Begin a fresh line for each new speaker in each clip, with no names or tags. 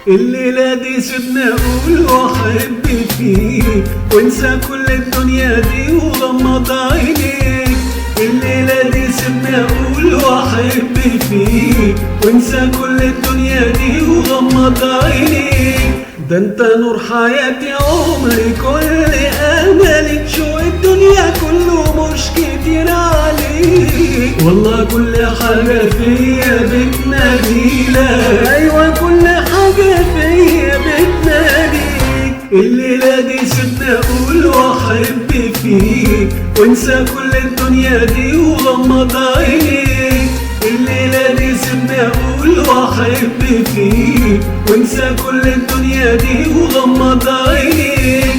الليلة دي سيبنا اقول واحب فيك وانسى كل الدنيا دي وغمض عينيك. الليلة دي سيبنا اقول واحب فيك وانسى كل الدنيا دي وغمض عينيك. ده انت نور حياتي عمري كل املي، شوق الدنيا كله مش كتير عليك. والله كل حاجة فيا بتناديلك، ايوه كل حاجة فيا بتناديك. الليلة دي سيبنا اقول واحب فيك وانسى كل الدنيا دي وغمض عينيك. الليلة دي سيبنا اقول واحب فيك وانسى كل الدنيا دي وغمض عينيك.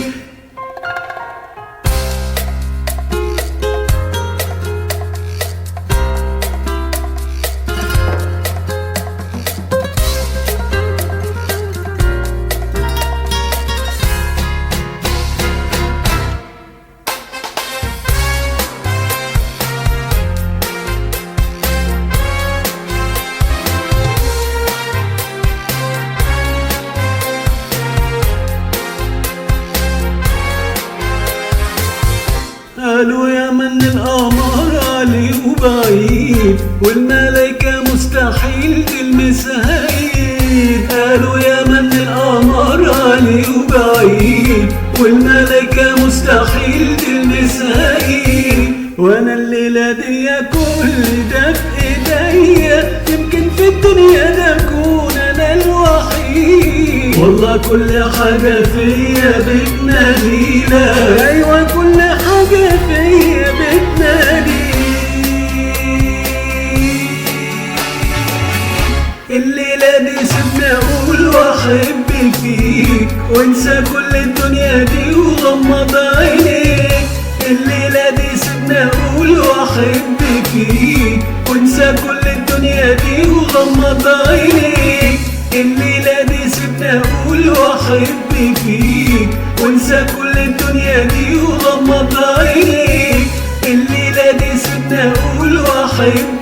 قالوا يا من القمر علي وبعيد والملايكة مستحيل تلمسها ايد. قالوا يا من القمر علي وبعيد والملايكة مستحيل تلمسها ايد. وانا الليلة دي كل ده بايديا، يمكن في الدنيا ده اكون انا الوحيد. والله كل حاجة فيا بتناديلك، ايوه كل حاجة فيا بتناديك. الليلة دي سيبنا اقول واحب فيك وانسى كل الدنيا دي وغمض عينيك. الليلة دي سيبنا اقول واحب فيك وانسى كل الدنيا دي وغمض عينيك. الليلة دي سيبنا اقول واحب فيك وانسى كل الدنيا دي وغمض عينيك. الليلة دي سيبنا اقول واحب